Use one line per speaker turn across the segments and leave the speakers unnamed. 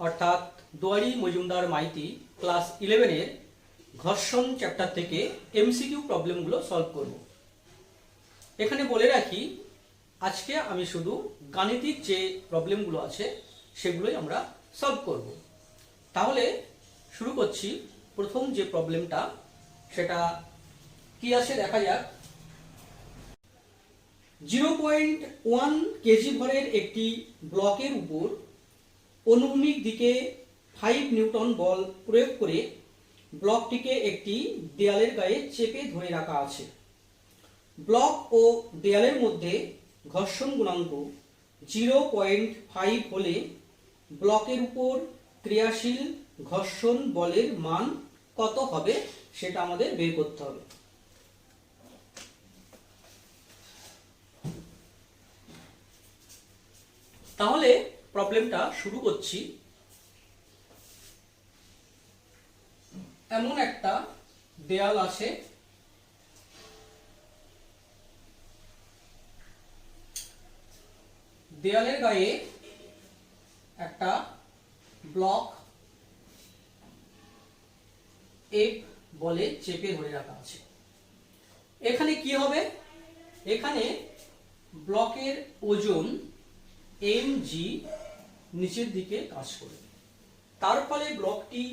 অর্থাৎ দুয়ারি মজুমদার মাইতি ক্লাস 11 এর ঘর্ষণ চ্যাপ্টার থেকে এমসিকিউ প্রবলেমগুলো সলভ করব। এখানে বলে রাখি, আজকে আমি শুধু গাণিতিক যে প্রবলেমগুলো আছে সেগুলোই আমরা সলভ করব। তাহলে শুরু করছি। প্রথম যে প্রবলেমটা সেটা কি আছে দেখা যাক। 0.1 কেজি ভরের একটি ব্লকের উপর অনুভূমিক দিকে 5 নিউটন বল প্রয়োগ করে ব্লকটিকে একটি দেয়ালের গায়ে চেপে ধরে রাখা আছে। ব্লক ও দেয়ালের মধ্যে ঘর্ষণ গুণাঙ্ক 0.5 হলে ব্লকের উপর ক্রিয়াশীল ঘর্ষণ বলের মান কত হবে সেটা আমাদের বের করতে হবে। তাহলে প্রবলেমটা শুরু করছি। এমন একটা দেয়াল আছে, দেয়ালের গায়ে একটা ব্লক এফ বলে চেপে ধরে রাখা আছে। এখানে কি হবে? এখানে ব্লকের ওজন mg নিচের দিকে কাজ করবে। তার ফলে ব্লকটি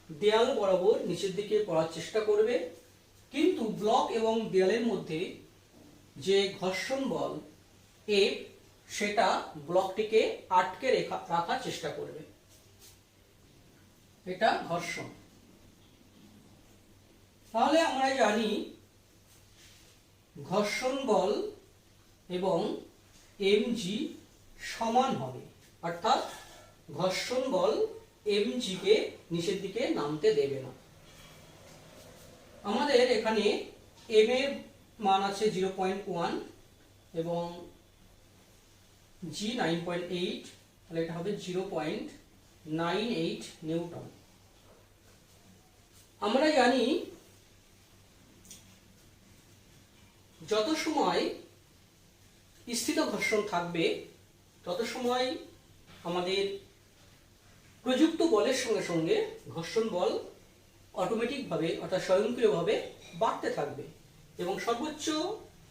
দেয়াল বরাবর নিচের দিকে পড়ার চেষ্টা করবে, কিন্তু ব্লক এবং দেয়ালের মধ্যে যে ঘর্ষণ বল F সেটা ব্লকটিকে আটকে রাখার চেষ্টা করবে। এটা ঘর্ষণ। তাহলে আমরা জানি ঘর্ষণ বল এবং mg সমান হবে, অর্থাৎ ঘর্ষণ বল mg কে নিচের দিকে নামতে দেবে না। আমাদের এখানে m এর মান আছে 0.1 এবং g 9.8, তাহলে এটা হবে 0.98 নিউটন। আমরা জানি যত সময় স্থিত ঘর্ষণ থাকবে তত সময় আমাদের প্রযুক্ত বলের সঙ্গে সঙ্গে ঘর্ষণ বল অটোমেটিক ভাবে অর্থাৎ স্বয়ংক্রিয়ভাবে বাড়তে থাকবে এবং সর্বোচ্চ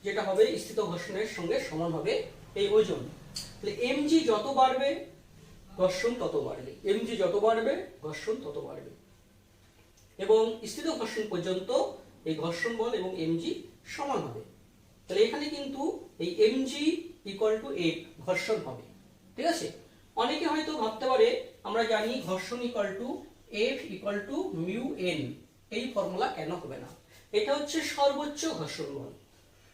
যেটা হবে স্থিত ঘর্ষণের সঙ্গে সমান হবে এই ওজন। তাহলে mg যত বাড়বে ঘর্ষণ তত বাড়বে, mg যত বাড়বে ঘর্ষণ তত বাড়বে এবং স্থিত ঘর্ষণ পর্যন্ত এই ঘর্ষণ বল এবং mg সমান হবে। তাহলে এখানে কিন্তু এই mg = F ঘর্ষণ হবে। ঠিক আছে? অনেকে হয়তো ভাবতে পারে আমরা জানি ঘর্ষণ F = μn, এই ফর্মুলা কেন হবে না? এটা হচ্ছে সর্বোচ্চ ঘর্ষণ বল,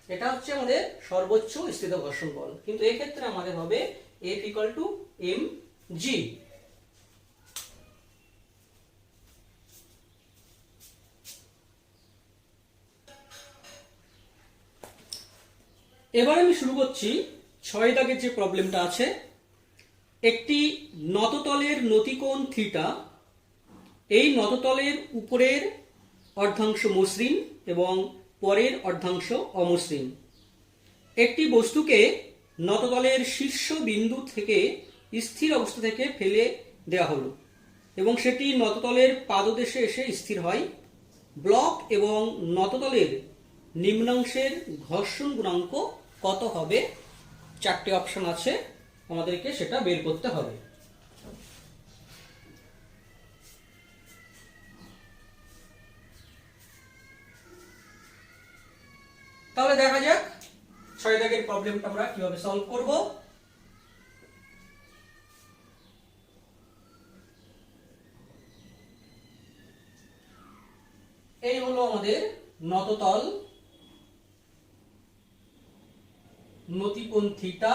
এটা হচ্ছে আমাদের সর্বোচ্চ স্থিত ঘর্ষণ বল, কিন্তু এই ক্ষেত্রে আমাদের হবে F = mg। এবার আমি শুরু করছি 6 দাগের যে প্রবলেমটা আছে। একটি নততলের নতিকোণ থিটা, এই নততলের উপরের অর্ধাংশ মসৃণ এবং পরের অর্ধাংশ অমসৃণ। একটি বস্তুকে নততলের শীর্ষ বিন্দু থেকে স্থির অবস্থা থেকে ফেলে দেওয়া হলো এবং সেটি নততলের পাদদেশে এসে স্থির হয়। ব্লক এবং নততলের নিম্নাংশের ঘর্ষণ গুণাঙ্ক কত হবে? 4টে অপশন আছে, আমাদেরকে সেটা বের করতে হবে। তাহলে দেখা যাক 6 দাগের প্রবলেমটা আমরা কিভাবে সলভ করব। এই হলো আমাদের নততল, নতিকোণ থিটা,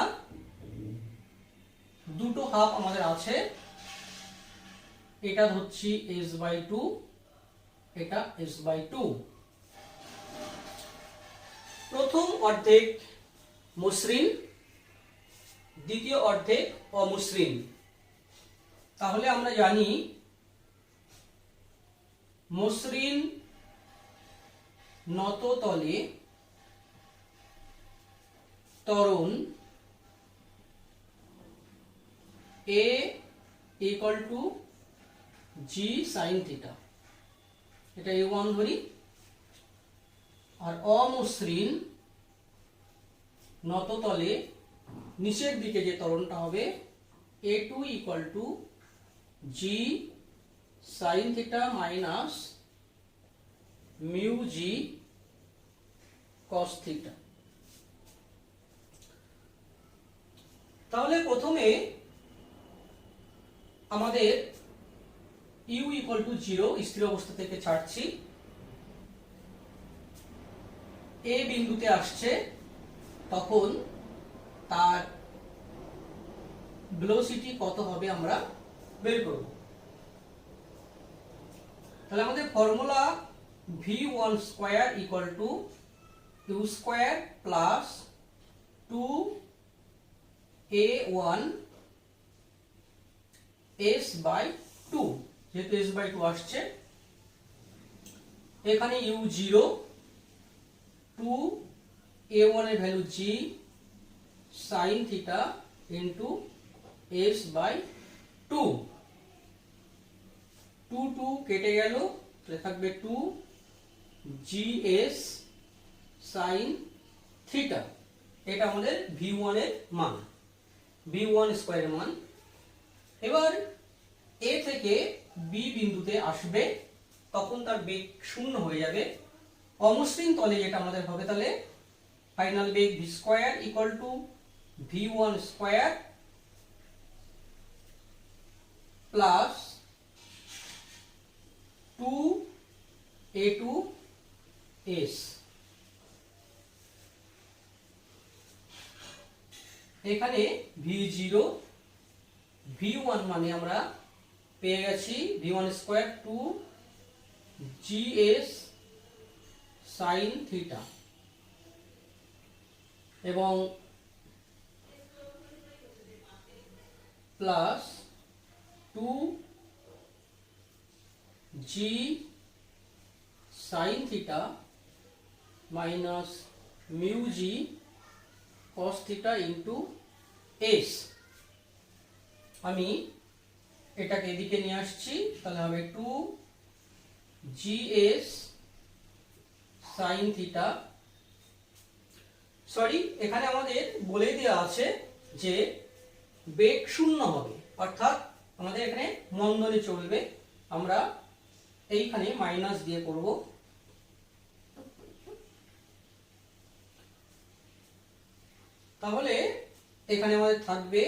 দুটো হাফ আমাদের আছে, এটা ধরছি s/2, এটা s/2। প্রথম অর্ধেক মসৃণ, দ্বিতীয় অর্ধেক অমসৃণ। তাহলে আমরা জানি মসৃণ নত তলে ত্বরণ A equal to G sine theta, এটা A1 ধরি। আর অমসৃণ নত তলে নিচের দিকে যে ত্বরণটা হবে A2 ইকুয়াল টু জি সাইন থিটা মাইনাস মিউ জি কস থিটা। তাহলে প্রথমে আমাদের ইউ ইকুয়াল টু 0 স্থির অবস্থা থেকে ছাড়ছি, এ বিন্দুতে আসছে, তখন তার ভেলোসিটি কত হবে আমরা বের করব। তাহলে আমাদের formula v1 square equal to u square plus 2a1 s by 2, যেহেতু s বাই 2 আসছে, এখানে u0 2a1 এর value g sin theta into s by 2, 2 2 কেটে গেল, তাহলে থাকবে 2 gs sin থিটা। এটা আমাদের v1 এর মান, v1 স্কয়ারের মান। এবার a থেকে b বিন্দুতে আসবে, তখন তার বেগ শূন্য হয়ে যাবে। অমসৃণ তলে যেটা আমাদের হবে, তাহলে ফাইনাল বেগ v square equal to v1 square plus 2a2s। এখানে v0 v1 মানে আমরা পেয়ে গেছি v1 square 2 gs sin theta, এবং plus 2 g sin theta minus mu G cos theta into s। আমি এটাকে এদিকে নিয়ে আসছি, তাহলে হবে 2 gs sin থিটা। সরি, এখানে আমাদের বলে দেওয়া আছে যে বেগ শূন্য হবে, অর্থাৎ আমাদের এখানে মন্দনে চলবে, আমরা এইখানে মাইনাস দিয়ে করব। তাহলে এখানে আমাদের থাকবে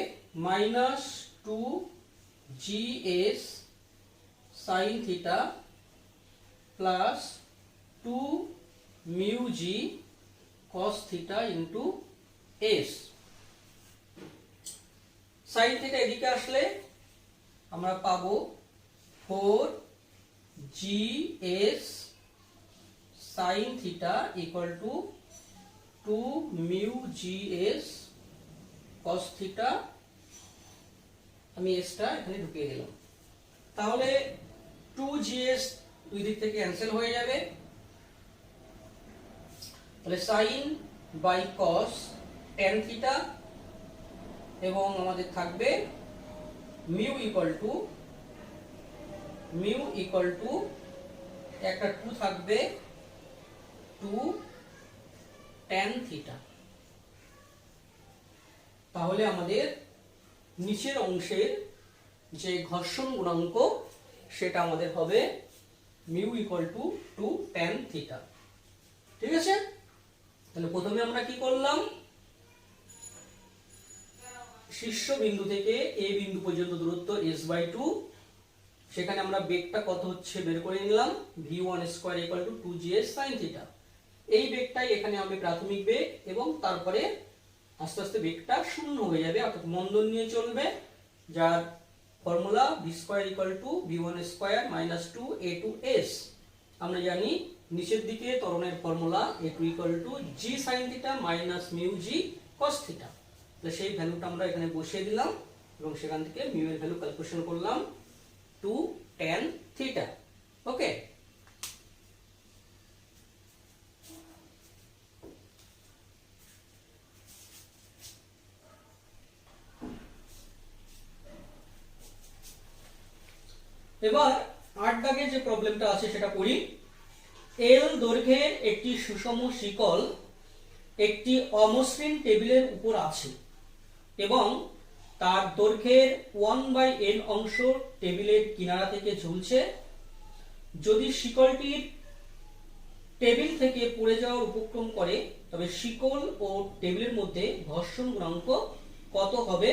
minus 2 gs sin theta plus 2 mu G cos theta into s। sin theta এদিকে আসলে আমরা পাবো 4 gs sin theta equal to 2 mu gs cos theta. আমি এসটা এখানে ঢুকিয়ে দিলাম, তাহলে 2gs দুই দিক থেকে ক্যান্সেল হয়ে যাবে, তাহলে sin by cos tan theta, এবং আমাদের থাকবে মিউ ইকুয়াল টু একটা 2 থাকবে 2 tan থিটা। তাহলে আমাদের নিচের অংশের যে ঘর্ষণ গুণাঙ্ক সেটা আমাদের হবে mu equal to 2 tan theta. ঠিক আছে, তাহলে প্রথমে আমরা কি করলাম, শীর্ষ বিন্দু থেকে এ বিন্দু পর্যন্ত দূরত্ব s/2, সেখানে আমরা বেগটা কত হচ্ছে বের করে নিলাম, v1 square equal two 2gs sin theta. এই বেগটাই এখানে হবে প্রাথমিক বেগ, এবং তারপরে আস্তে আস্তে বেগটা শূন্য হয়ে যাবে, অর্থাৎ মন্দন নিয়ে চলবে, যার formula v square equal to v1 square minus 2a2s। আমরা জানি নিচের দিকে ত্বরণের formula a2 equal to g sin theta minus mu G cos theta. তাহলে সেই ভ্যালুটা আমরা এখানে বসিয়ে দিলাম এবং সেখান থেকে মিউ এর ভ্যালু ক্যালকুলেশন করলাম 2 tan থিটা। ওকে, এবার 8 দাগের যে প্রবলেমটা আছে সেটা করি। এল দৈর্ঘ্যের একটি সুষম শিকল একটি অমসৃণ টেবিলের উপর আছে এবং তার দৈর্ঘ্যের 1/n অংশ টেবিলের কিনারা থেকে ঝুলছে। যদি শিকলটির টেবিল থেকে পড়ে যাওয়ার উপক্রম করে তবে শিকল ও টেবিলের মধ্যে ঘর্ষণ গুণাঙ্ক কত হবে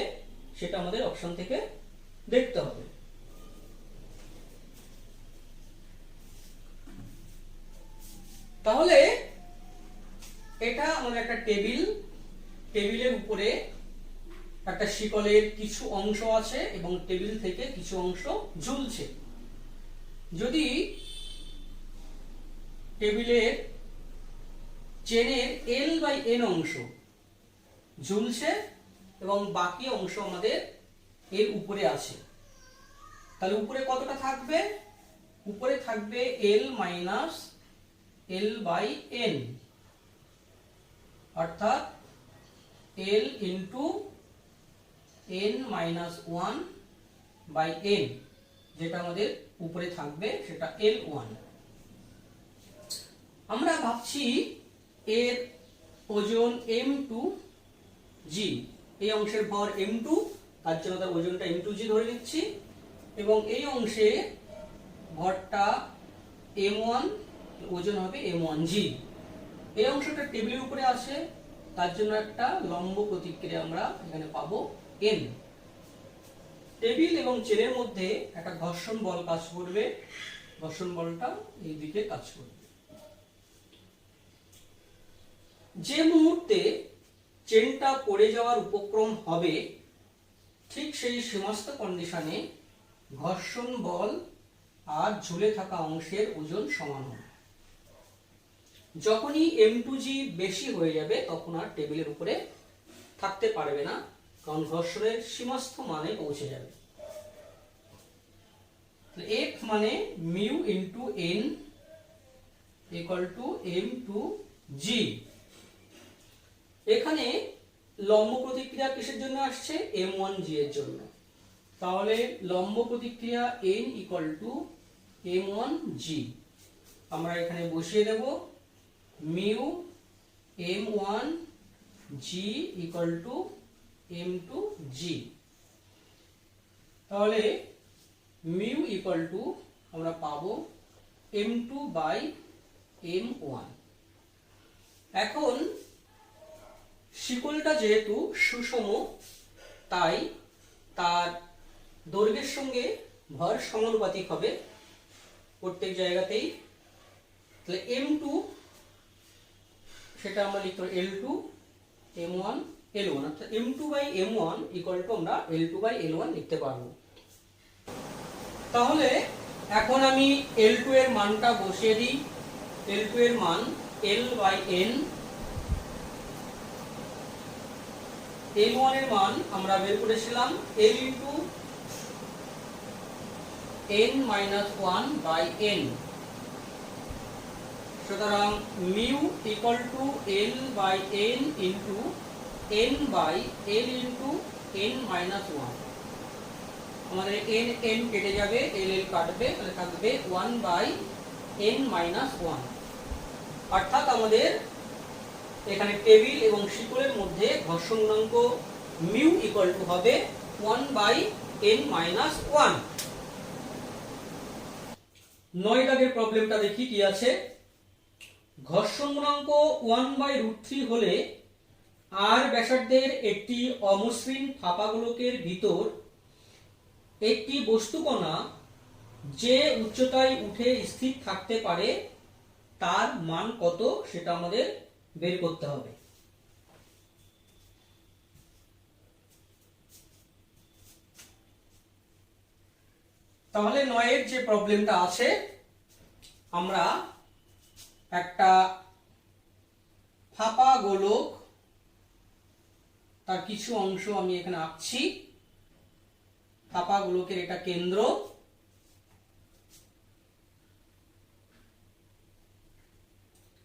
সেটা আমাদের অপশন থেকে দেখতে হবে। তাহলে এটা আমাদের একটা টেবিলের উপরে একটা শিকলের কিছু অংশ আছে এবং টেবিল থেকে কিছু অংশ ঝুলছে। যদি টেবিলের চেনের L/n অংশ ঝুলছে এবং বাকি অংশ আমাদের এর উপরে আছে, তাহলে উপরে কতটা থাকবে? উপরে থাকবে L/n, অর্থাৎ L ইন্টু n-1/n, যেটা আমাদের উপরে থাকবে সেটা L1। আমরা ভাবছি এর ওজন m2g, এই অংশের ভর m2, তার জন্য তার ওজনটা m2g ধরে নিচ্ছি এবং এই অংশে ভরটা m1, ওজন হবে m1g। এই অংশটা টেবিলের উপরে আছে, তার জন্য একটা লম্ব প্রতিক্রিয়া আমরা এখানে পাবো n। টেবিল এবং চেনের মধ্যে একটা ঘর্ষণ বল কাজ করবে, ঘর্ষণ বলটা এই দিকে কাজ করবে। যে মুহূর্তে চেনটা পড়ে যাওয়ার উপক্রম হবে ঠিক সেই সীমাস্থ কন্ডিশনে ঘর্ষণ বল আর ঝুলে থাকা অংশের ওজন সমান হবে। যখনই m2g বেশি হয়ে যাবে তখন আর টেবিলের উপরে থাকতে পারবে না, কারণ ঘর্ষণের সীমাস্থ মানে পৌঁছে যাবে। F মানে mu into n equal to m2g। এখানে লম্ব প্রতিক্রিয়া কিসের জন্য আসছে? m1g এর জন্য। তাহলে লম্ব প্রতিক্রিয়া n ইকুয়াল টু m1g আমরা এখানে বসিয়ে দেব mu m1g equal to m2g। তাহলে মিউ ইকুয়াল টু আমরা পাবো m2/m1। এখন শিকলটা যেহেতু সুষম তাই তার দৈর্ঘ্যের সঙ্গে ভর সমানুপাতিক হবে প্রত্যেক জায়গাতেই। তাহলে m2 সেটা আমরা লিখতে পারি L2 m1 L1, অর্থাৎ m2/m1 ইকুয়াল টু আমরা L2/L1 লিখতে পারবো। তাহলে এখন আমি L2 এর মানটা বসিয়ে দিই। L2 এর মান L/n, L1 এর মান আমরা বের করেছিলাম L ইন্টু n-1/n। সুতরাং mu equal two L/n into n/L into n-1। আমাদের n কেটে যাবে, L কাটবে, তাহলে থাকবে 1/n-1। অর্থাৎ আমাদের এখানে টেবিল এবং শিকলের মধ্যে ঘর্ষণ গুণাঙ্ক মিউ ইকুয়াল টু হবে 1/n-1। 9 দাগের প্রবলেমটা দেখি কি আছে। ঘর্ষণ গুণাঙ্ক 1/√3 হলে আর ব্যাসার্ধের একটি অমসৃণ ফাঁপা গোলকের ভিতর একটি বস্তুকণা যে উচ্চতায় উঠে স্থির থাকতে পারে তার মান কত সেটা আমাদের বের করতে হবে। তাহলে 9 এর যে প্রবলেমটা আছে, আমরা একটা ফাঁপা গোলক তার কিছু অংশ আমি এখানে আঁকছি। কাপা গোলকের এটা কেন্দ্র,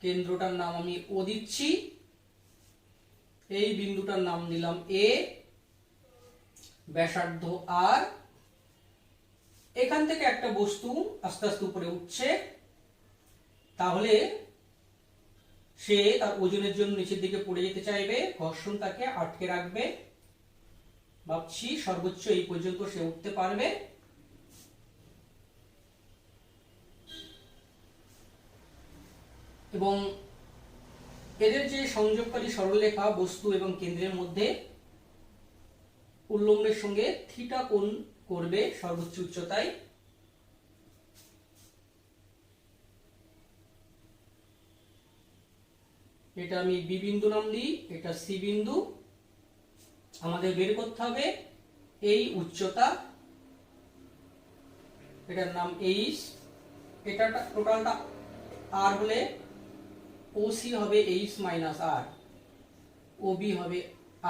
কেন্দ্রটার নাম আমি ও দিচ্ছি, এই বিন্দুটার নাম দিলাম এ, ব্যাসার্ধ আর। এখান থেকে একটা বস্তু আস্তে আস্তে উপরে উঠছে, তাহলে সে তার ওজনের জন্য নিচের দিকে পড়ে যেতে চাইবে, ঘর্ষণ তাকে আটকে রাখবে। ভাবছি সর্বোচ্চ এই পর্যন্ত সে উঠতে পারবে। এবং এদের যে সংযোগকারী সরলরেখা বস্তু এবং কেন্দ্রের মধ্যে উল্লম্বের সঙ্গে থিটা কোণ করবে সর্বোচ্চ উচ্চতায়। এটা আমি বি বিন্দু নাম দিই, এটা সি বিন্দু। আমাদের বের করতে হবে এই উচ্চতা, এটার নাম এইচ, এটা টোটালটা আর হলে ওসি হবে এইচ মাইনাস আর, ওবি হবে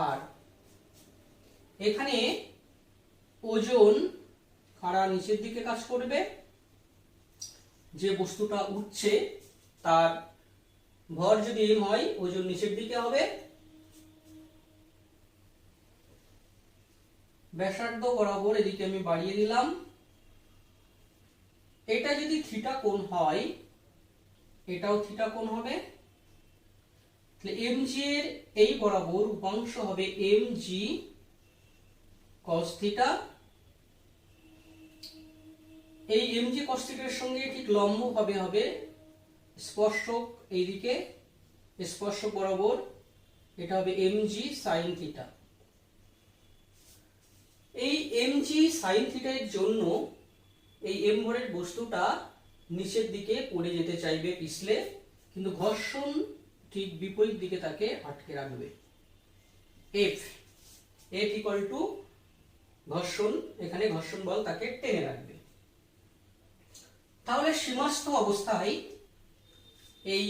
আর। এখানে ওজন খাড়া নিচের দিকে কাজ করবে, যে বস্তুটা উঠছে তার ভর যদি এম হয় ওজন নিচের দিকে হবে। ব্যাসার্ধ বরাবর এদিকে আমি বাড়িয়ে দিলাম। এটা যদি থিটা কোণ হয়, এটাও থিটা কোণ হবে। তাহলে এম জি এর এই বরাবর উপাংশ হবে এম জি কস থিটা। এই এম জি কস থিটার সঙ্গে ঠিক লম্ব ভাবে হবে স্পর্শক এইদিকে, স্পর্শক বরাবর এটা হবে এম জি সাইন থিটা। এই এম জি সাইন থিটার জন্য এই এম ভরের বস্তুটা নিচের দিকে পড়ে যেতে চাইবে পিছলে, কিন্তু ঘর্ষণ ঠিক বিপরীত দিকে তাকে আটকে রাখবে। এফ এফ ইকুয়াল টু ঘর্ষণ, এখানে ঘর্ষণ বল তাকে টেনে রাখবে। তাহলে সীমাস্থ অবস্থায় এই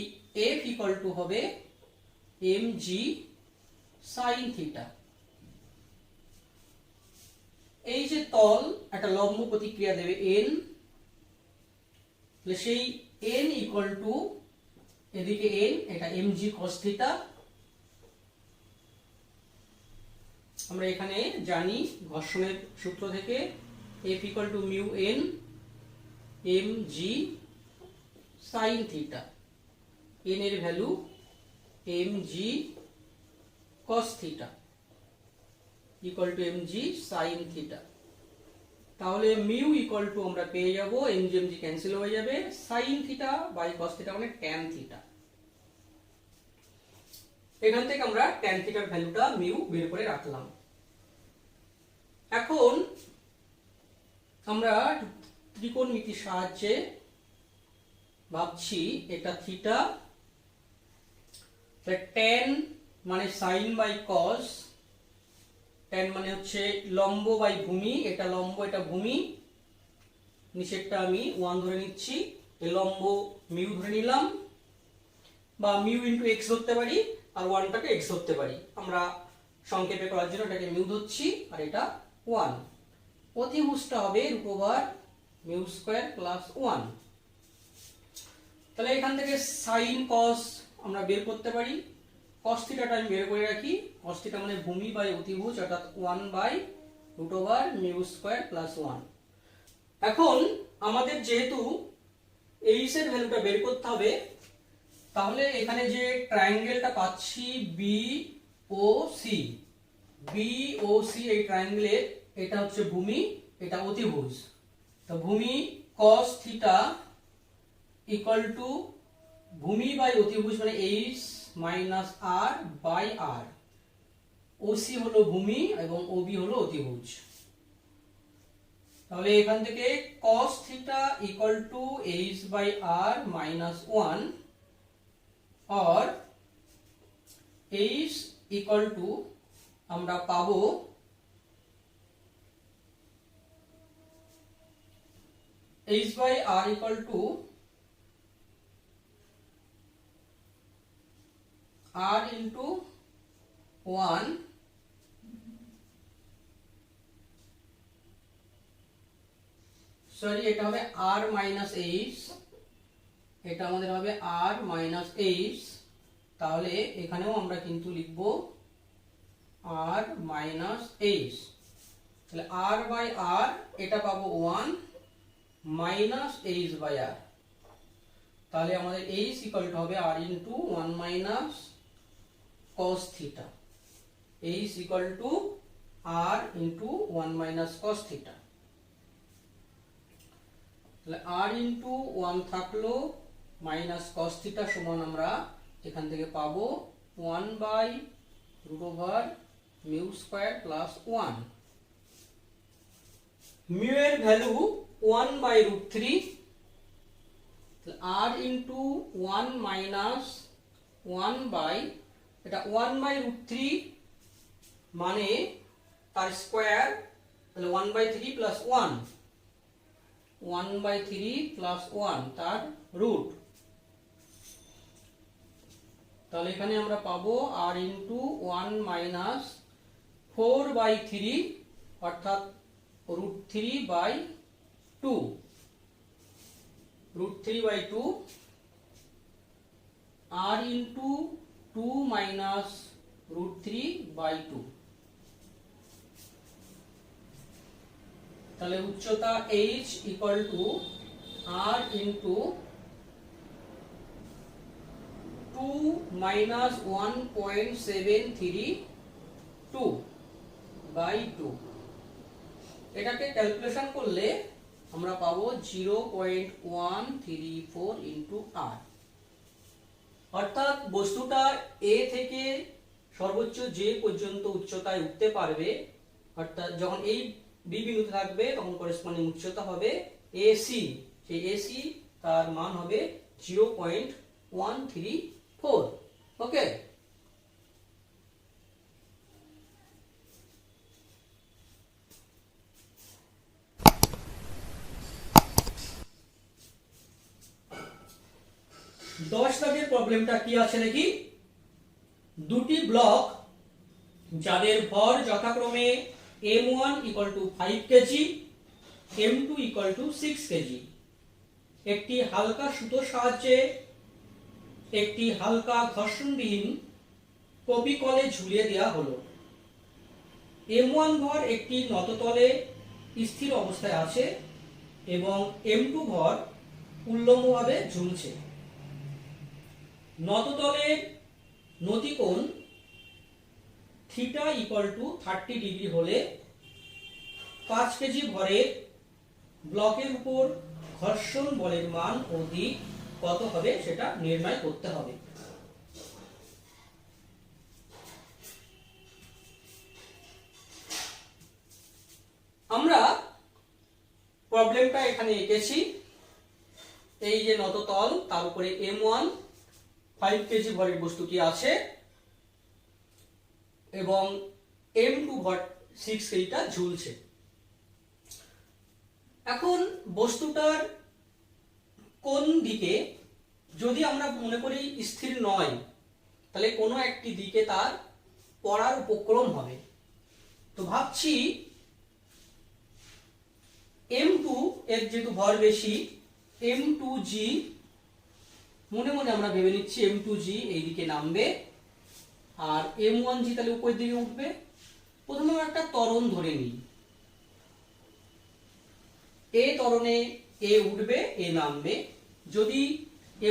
এফ ইকুয়াল টু হবে এম জি সাইন থিটা। এই যে তল একটা লম্ব প্রতিক্রিয়া দেবে এন, সেই এন ইকুয়াল টু এদিকে এন, এটা এম জি কস থিটা। আমরা এখানে জানি ঘর্ষণের সূত্র থেকে F equal to mu N M G sine theta. N এর value M G cos theta equal to M G sine theta. তাহলে মিউ ইকুয়াল টু আমরা পেয়ে যাব, এম জি ক্যান্সেল হয়ে যাবে, sine theta by cos theta মানে tan theta. এখান থেকে আমরা ট্যান থিটার ভ্যালুটা মিউ বের করে রাখলাম। এখন আমরা ত্রিকোণমিতির সাহায্যে ভাবছি এটা থিটা, ট্যান মানে সাইন বাই কস, ট্যান মানে হচ্ছে লম্ব বাই ভূমি, এটা লম্ব এটা ভূমি, নিচেরটা আমি 1 ধরে নিচ্ছি, এই লম্ব মিউ ধরে নিলাম, বা মিউ ইন্টু এক্স ধরতে পারি আর 1টাকে এক্স ধরতে পারি। আমরা সংক্ষেপে করার জন্য এটাকে মিউ ধরছি আর এটা 1। অতিভুজটা হবে √, মিউ স্কয়ার প্লাস 1। তাহলে এখান থেকে সাইন কস আমরা বের করতে পারি। কস থিটাটা আমি বের করে রাখি, কস থিটা মানে ভূমি বাই অতিভুজ, অর্থাৎ 1/√, মিউ স্কয়ার প্লাস 1। এখন আমাদের যেহেতু এইচ এর ভ্যালুটা বের করতে হবে, তাহলে এখানে যে ট্রায়াঙ্গেলটা পাচ্ছি বি ও সি, বি ও সি এই ট্রায়াঙ্গেলের এটা হচ্ছে ভূমি, এটা অতিভুজ। তো ভূমি cos থিটা ইকুয়াল টু ভূমি বাই অতিভুজ মানে H minus R by R. OC হলো ভূমি এবং ওবি হলো অতিভুজ। তাহলে এখান থেকে cos theta equal to H by R minus 1 और h इक्वल टू আমরা পাবো h by r equal to r into 1 sorry, এটা হবে আর মাইনাস এইচ, এটা আমাদের হবে আর মাইনাস এইচ। তাহলে এখানেও আমরা কিন্তু লিখব আর মাইনাস এইচ। তাহলে আর বাই আর এটা পাবো 1 মাইনাস এইচ বাই আর। তাহলে আমাদের এইচ ইকুয়াল টু হবে R into 1 minus cos theta. H equal to R into 1 minus cos theta. তাহলে আর ইন্টু 1 থাকলো মাইনাস কস থিটা সমান আমরা এখান থেকে পাবো 1 by root over mu square plus 1। Mu এর value 1 by root 3। R into 1 minus 1 by, এটা 1 by root 3 মানে তার স্কয়ার, তাহলে 1 বাই 3 প্লাস 1, 1 বাই 3 প্লাস 1 তার রুট। তাহলে এখানে আমরা পাবো আর ইন্টু 1 মাইনাস 4 বাই 3 অর্থাৎ root 3 by 2, root 3 by 2 R into 2 minus root 3 by 2। তাহলে উচ্চতা h equal to R into 2 minus 1.732 by 2। এটাকে ক্যালকুলেশন করলে আমরা পাবো 0.134 ইন্টু আর। অর্থাৎ বস্তুটা এ থেকে সর্বোচ্চ যে পর্যন্ত উচ্চতায় উঠতে পারবে, অর্থাৎ যখন এই বি বিন্দুতে থাকবে তখন করেসপন্ডিং উচ্চতা হবে এসি। সেই এসি তার মান হবে 0.134। ওকে, দশ দাগের প্রবলেমটা কি আছে দেখি। দুটি ব্লক যাদের ভর যথাক্রমে m1 equal to 5 KG, m2 equal to 6 KG, একটি হালকা সুতোর সাহায্যে একটি হালকা ঘর্ষণবিহীন কপিকলে ঝুলিয়ে দেওয়া হলো। m1 ভর একটি নততলে স্থির অবস্থায় আছে এবং m2 ভর উল্লম্বভাবে ঝুলছে। নততলের নতিকোণ থিটা ইকুয়াল টু 30 ডিগ্রি হলে 5 কেজি ভরের ব্লকের উপর ঘর্ষণ বলের মান ও দিক কত হবে সেটা নির্ণয় করতে হবে। আমরা প্রবলেমটা এখানে এঁকেছি। এই যে নততল, তার উপরে m1 5 কেজি ভরের বস্তুটি আছে এবং m2 ভর 6 কেজিটা ঝুলছে। এখন বস্তুটার কোন দিকে যদি আমরা মনে করি স্থির নয়, তাহলে কোনো একটি দিকে তার পড়ার উপক্রম হবে। তো ভাবছি m2 এর যেহেতু ভর বেশি, m2g মনে মনে আমরা ভেবে নিচ্ছি m2g এই দিকে নামবে আর m1g তাহলে উপরের দিকে উঠবে। প্রথমে আমরা একটা ত্বরণ ধরে নিই, এ ত্বরণে এ উঠবে, এ নামবে। যদি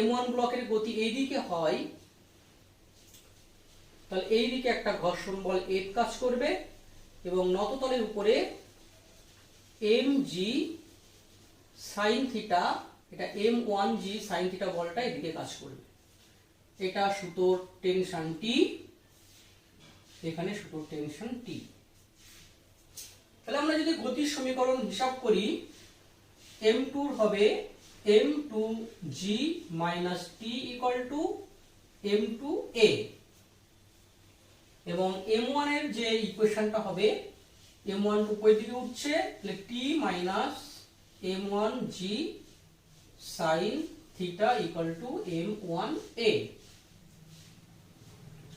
m1 ব্লকের গতি এই দিকে হয় তাহলে এই দিকে একটা ঘর্ষণ বল F কাজ করবে এবং নততলের উপরে mg sin থিটা, এটা m1g sin থিটা বলটা এদিকে কাজ করবে। এটা সুতোর টেনশন T, এখানে সুতোর টেনশন T। তাহলে আমরা যদি গতির সমীকরণ হিসাব করি, m2 হবে m2g - t equal to m2a এবং m1 এর যে ইকুয়েশনটা হবে, m1 উপরের দিকে উঠছে, তাহলে t - m1g sin theta equal two m1a।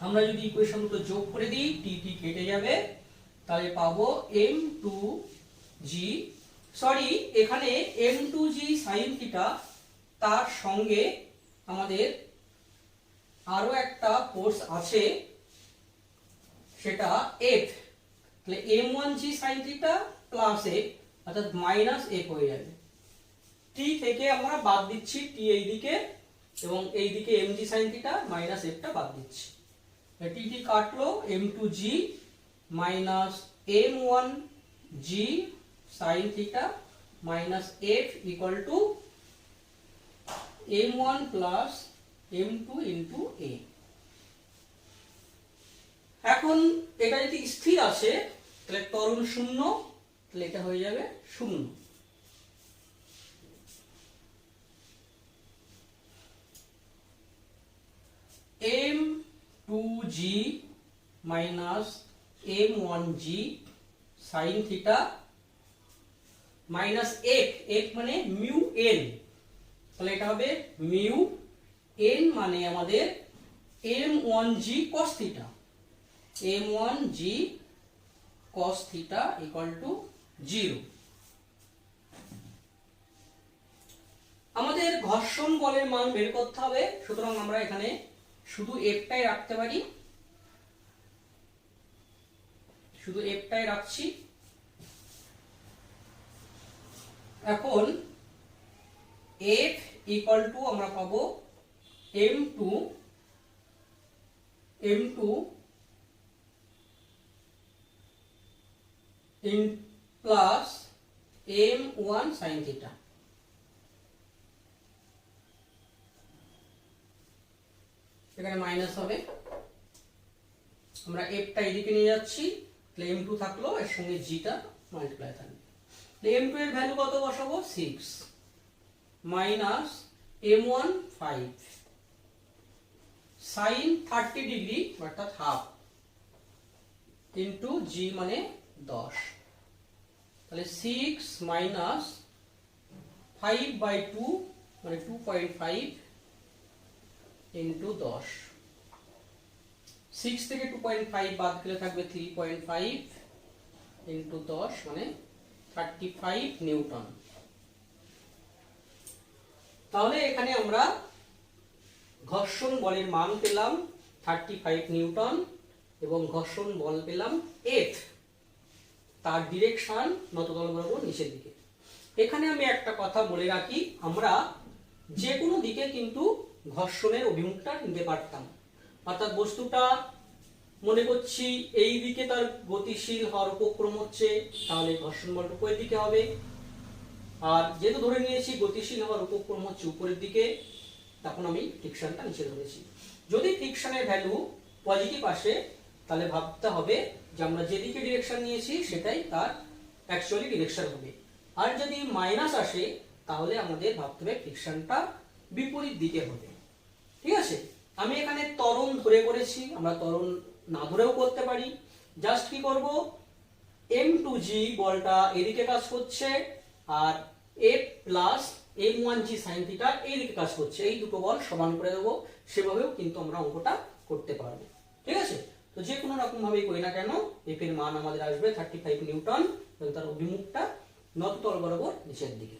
আমরা যদি ইকুয়েশন দুটো যোগ করে দিই, t কেটে যাবে, তাহলে পাবো m2g সরি, এখানে m2g sin থিটা, তার সঙ্গে আমাদের আরো একটা ফোর্স আছে, সেটা f। তাহলে m1g sin theta plus f, অর্থাৎ মাইনাস f হয়ে যাবে। t থেকে আমরা বাদ দিচ্ছি t এই দিকে, এবং এই দিকে mg sin theta minus f টা বাদ দিচ্ছি। t t কাটলো, m2g minus m1g sin theta minus f equal to m1 plus m2 into a। এখন এটা যদি স্থির আসে তাহলে ত্বরণ শূন্য, তাহলে এটা হয়ে যাবে শূন্য। m2g minus m1g sin theta minus f, f মানে মিউ n, তাহলে এটা হবে মিউ n মানে আমাদের m1g cos theta, m1g cos theta equal two 0। আমাদের ঘর্ষণ বলের মান বের করতে হবে, সুতরাং আমরা এখানে শুধু f টাই রাখতে পারি, শুধু f টাই রাখছি। এখন f ইকুয়াল টু আমরা পাবো m2 in plus m1 sin theta. এখানে মাইনাস হবে, আমরা f টা এদিকে নিয়ে যাচ্ছি, তাহলে m2 থাকলো, এর সঙ্গে g টা মাল্টিপ্লাই থাকবে। m2 এর ভ্যালু কত বসাবো, 6 মাইনাস m1 5 sin 30 ডিগ্রি অর্থাৎ হাফ ইন্টু g মানে 10, তাহলে 6 মাইনাস 5/2 মানে 2.5 ইন্টু 10। 6 থেকে 2.5 বাদ গেলে থাকবে 3.5 ইন্টু 10 মানে 35 নিউটন। তাহলে এখানে আমরা ঘর্ষণ বলের মান পেলাম 35 নিউটন এবং ঘর্ষণ বল পেলাম F, তার ডিরেকশন নততল বরাবর নিচের দিকে। এখানে আমি একটা কথা বলে রাখি, আমরা যে কোনো দিকে কিন্তু ঘর্ষণের অভিমুখটা নিতে পারতাম, অর্থাৎ বস্তুটা মনে করছি এই দিকে তার গতিশীল হওয়ার উপক্রম হচ্ছে, তাহলে ঘর্ষণ বলটা উপরের দিকে হবে। আর যেহেতু ধরে নিয়েছি গতিশীল হওয়ার উপক্রম হচ্ছে উপরের দিকে, তখন আমি ফ্রিকশনটা নিচে ধরেছি। যদি ফ্রিকশনের ভ্যালু পজিটিভ আসে তাহলে ভাবতে হবে যে আমরা যেদিকে ডিরেকশন নিয়েছি সেটাই তার অ্যাকচুয়ালি ডিরেকশন হবে। আর যদি মাইনাস আসে তাহলে আমাদের ভাবতে হবে ফ্রিকশনটা বিপরীত দিকে হবে। ঠিক আছে, আমি এখানে ত্বরণ ধরে করেছি, আমরা ত্বরণ না ধরেও করতে পারি। জাস্ট কি করব, m2g বলটা এদিকে কাজ করছে আর f plus m1g sin theta এইদিকে কাজ করছে, এই দুটো বল সমান করে দেবো, সেভাবেও কিন্তু আমরা অঙ্কটা করতে পারবো। ঠিক আছে, তো যে কোনো রকম ভাবেই করি না কেন f এর মান আমাদের আসবে 35 নিউটন এবং তার অভিমুখটা নততল বরাবর নিচের দিকে।